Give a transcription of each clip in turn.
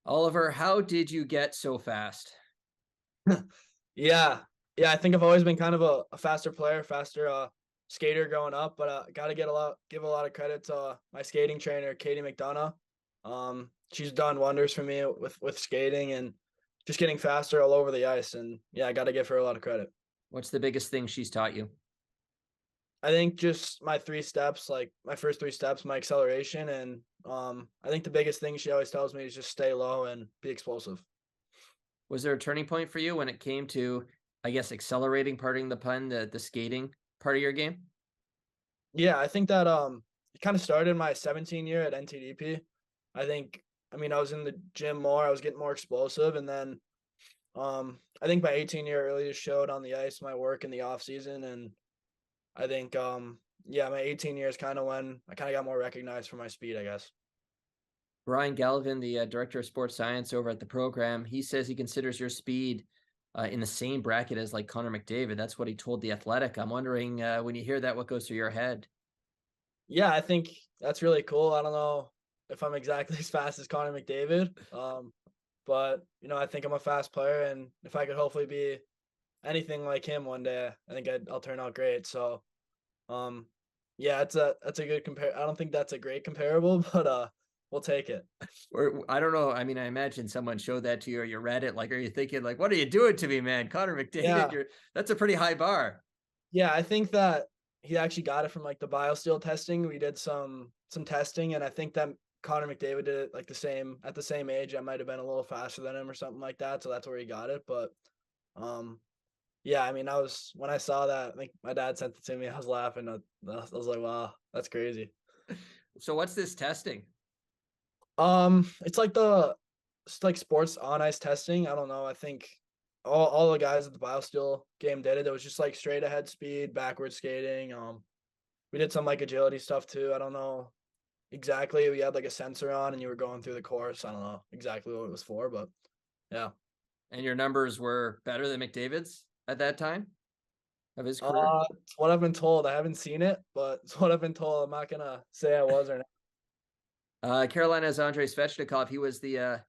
Oliver, how did you get so fast? Yeah. Yeah, I think I've always been kind of a faster player, faster skater growing up, but gotta give a lot of credit to my skating trainer, Katie McDonough. She's done wonders for me with skating and just getting faster all over the ice. And yeah, I gotta give her a lot of credit. What's the biggest thing she's taught you? I think just my three steps, like my first three steps, my acceleration, and I think the biggest thing she always tells me is just stay low and be explosive. Was there a turning point for you when it came to, I guess, accelerating, parting the pun, the skating part of your game? Yeah, I think that it kind of started my 17 year at NTDP. I was in the gym more, I was getting more explosive, and then I think my 18 year really just showed on the ice my work in the off season. And I think yeah, my 18 years kind of when I kind of got more recognized for my speed, I guess. Brian Galvin, the director of sports science over at the program, he says he considers your speed in the same bracket as like Connor McDavid. That's what he told The Athletic. I'm wondering when you hear that, what goes through your head? Yeah, I think that's really cool. I don't know if I'm exactly as fast as Connor McDavid. But I think I'm a fast player, and if I could hopefully be anything like him one day, I think I'll turn out great. So, um, yeah, that's a good compare. I don't think that's a great comparable, but we'll take it. Or I don't know. I mean, I imagine someone showed that to you or you read it. Like, are you thinking like, what are you doing to me, man? Connor McDavid, Yeah, that's a pretty high bar. yeah, I think that he actually got it from like the biosteel testing. We did some testing, and I think that Connor McDavid did it like the same at the same age. I might have been a little faster than him or something like that, so that's where he got it. But um, yeah, I mean, I was when I saw that, I think my dad sent it to me. I was laughing. I was like, wow, that's crazy. So what's this testing? It's like sports on ice testing. I don't know. I think all the guys at the biosteel game did it. It was just like straight ahead speed, backward skating. We did some like agility stuff too. I don't know exactly. We had like a sensor on, and you were going through the course. I don't know exactly what it was for, but yeah. And your numbers were better than McDavid's at that time of his career? It's what I've been told. I haven't seen it, but it's what I've been told. I'm not gonna say I was or not. Carolina's Andrei Svechnikov, he was the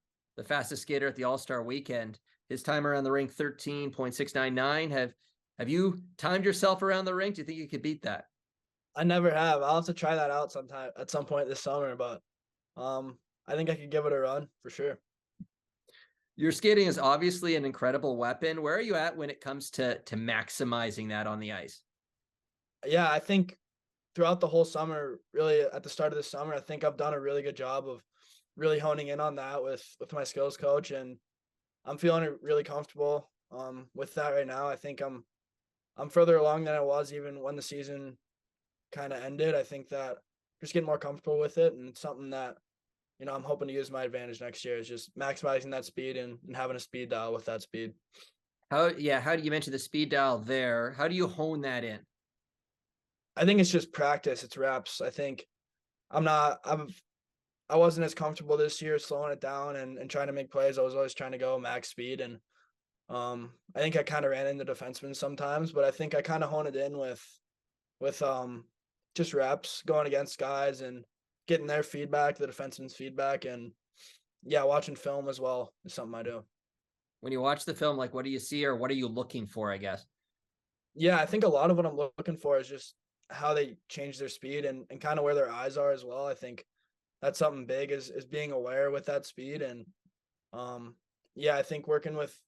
fastest skater at the All-Star weekend. His time around the rink, 13.699. Have you timed yourself around the rink? Do you think you could beat that? I never have. I'll have to try that out sometime at some point this summer, but I think I could give it a run for sure. Your skating is obviously an incredible weapon. Where are you at when it comes to maximizing that on the ice? Yeah, I think throughout the whole summer, really at the start of the summer, I think I've done a really good job of really honing in on that with my skills coach, and I'm feeling really comfortable with that right now. I think I'm further along than I was even when the season kind of ended. I think that just getting more comfortable with it, and it's something that I'm hoping to use my advantage next year is just maximizing that speed and having a speed dial with that speed. How do you mention the speed dial there? How do you hone that in? I think it's just practice, it's reps. I think I'm not I wasn't as comfortable this year slowing it down and trying to make plays. I was always trying to go max speed, and I think I kind of ran into defensemen sometimes, but I think I kind of honed it in with just reps going against guys and getting their feedback, the defenseman's feedback, and yeah, watching film as well is something I do. When you watch the film, like what do you see or what are you looking for, I guess? Yeah, I think a lot of what I'm looking for is just how they change their speed and kind of where their eyes are as well. I think that's something big is being aware with that speed. And yeah, I think working with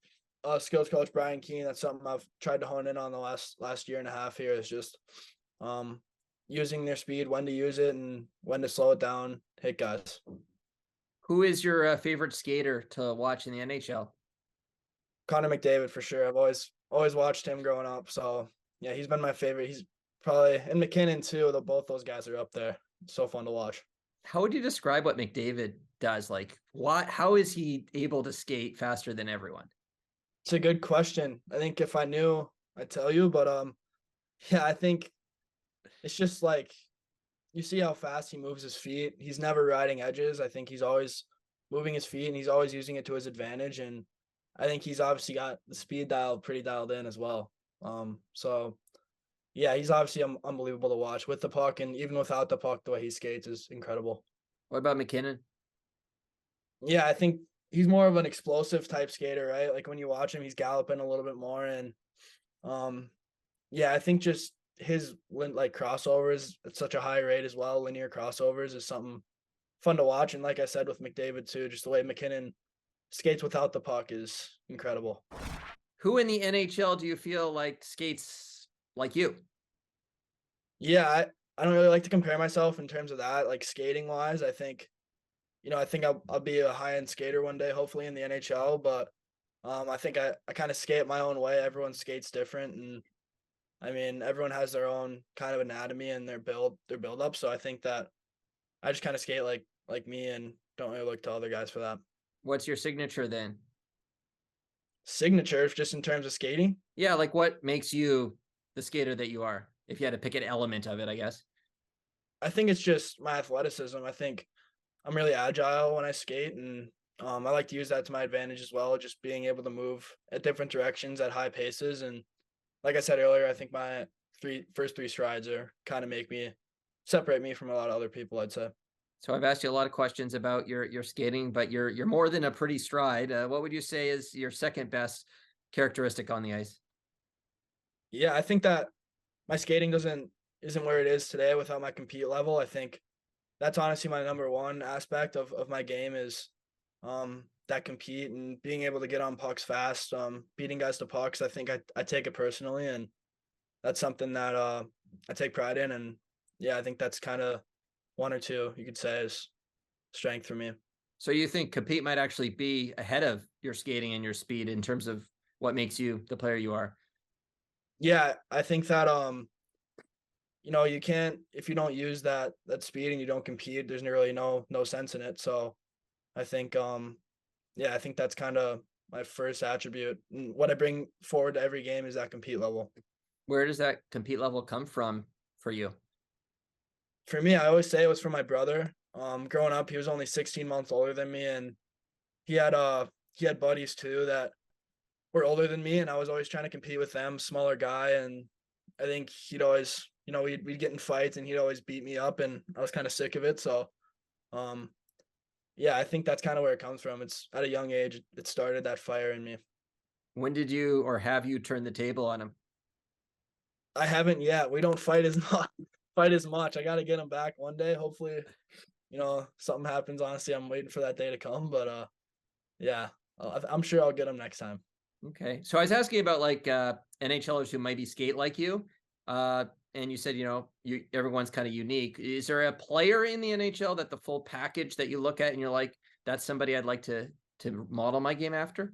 skills coach Brian Keene, that's something I've tried to hone in on the last year and a half here is just um using their speed, when to use it and when to slow it down, hit guys. Who is your favorite skater to watch in the NHL? Connor McDavid for sure. I've always watched him growing up. So yeah, he's been my favorite. He's probably and McKinnon too, though both those guys are up there. It's so fun to watch. How would you describe what McDavid does? Like what how is he able to skate faster than everyone? It's a good question. I think if I knew, I'd tell you, but yeah, I think it's just like you see how fast he moves his feet. He's never riding edges. I think he's always moving his feet and he's always using it to his advantage. And I think he's obviously got the speed dial pretty dialed in as well. So yeah, he's obviously unbelievable to watch with the puck, and even without the puck, the way he skates is incredible. What about McKinnon? Yeah, I think he's more of an explosive type skater, right? Like when you watch him, he's galloping a little bit more, and yeah, I think just his like crossovers at such a high rate as well. Linear crossovers is something fun to watch, and like I said with McDavid too, just the way McKinnon skates without the puck is incredible. Who in the NHL do you feel like skates like you? Yeah, I don't really like to compare myself in terms of that, like skating wise. I think, I think I'll be a high end skater one day, hopefully in the NHL. But I think I kind of skate my own way. Everyone skates different, and I mean everyone has their own kind of anatomy and their build up. So I think that I just kind of skate like me and don't really look to other guys for that. What's your signature then? Signature, just in terms of skating. Yeah, like what makes you the skater that you are? If you had to pick an element of it, I guess. I think it's just my athleticism. I think I'm really agile when I skate, and I like to use that to my advantage as well. Just being able to move at different directions at high paces, and like I said earlier, I think my first three strides are kind of separate me from a lot of other people, I'd say. So I've asked you a lot of questions about your skating, but you're more than a pretty stride. What would you say is your second best characteristic on the ice? Yeah, I think that my skating isn't where it is today without my compete level. I think that's honestly my number one aspect of my game is that compete and being able to get on pucks fast, beating guys to pucks. I think I take it personally, and that's something that I take pride in. And yeah, I think that's kind of one or two you could say is strength for me. So you think compete might actually be ahead of your skating and your speed in terms of what makes you the player you are? Yeah, I think that you can't, if you don't use that speed and you don't compete, there's really no sense in it. So I think yeah, I think that's kind of my first attribute. And what I bring forward to every game is that compete level. Where does that compete level come from for you? For me, I always say it was from my brother. Growing up, he was only 16 months older than me, and he had buddies too that were older than me, and I was always trying to compete with them, smaller guy, and I think he'd always, we'd get in fights and he'd always beat me up, and I was kind of sick of it. So um yeah, I think that's kind of where it comes from. It's at a young age it started that fire in me. When did you or have you turned the table on him? I haven't yet. We don't fight as much. Fight as much. I got to get him back one day. Hopefully, something happens. Honestly, I'm waiting for that day to come. But yeah, I'm sure I'll get him next time. Okay. So I was asking about like NHLers who maybe skate like you. And you said, everyone's kind of unique. Is there a player in the NHL that the full package that you look at and you're like, that's somebody I'd like to model my game after?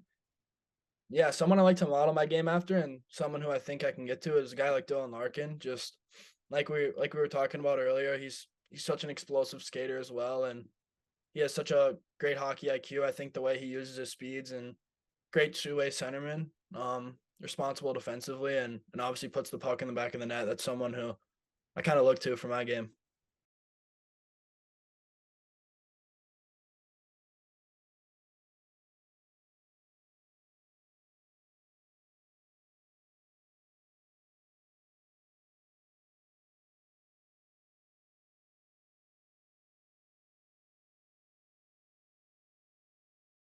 Yeah, someone I like to model my game after, and someone who I think I can get to is a guy like Dylan Larkin. Just like we were talking about earlier, he's such an explosive skater as well, and he has such a great hockey IQ. I think the way he uses his speeds, and great two-way centerman, responsible defensively, and obviously puts the puck in the back of the net. That's someone who I kind of look to for my game.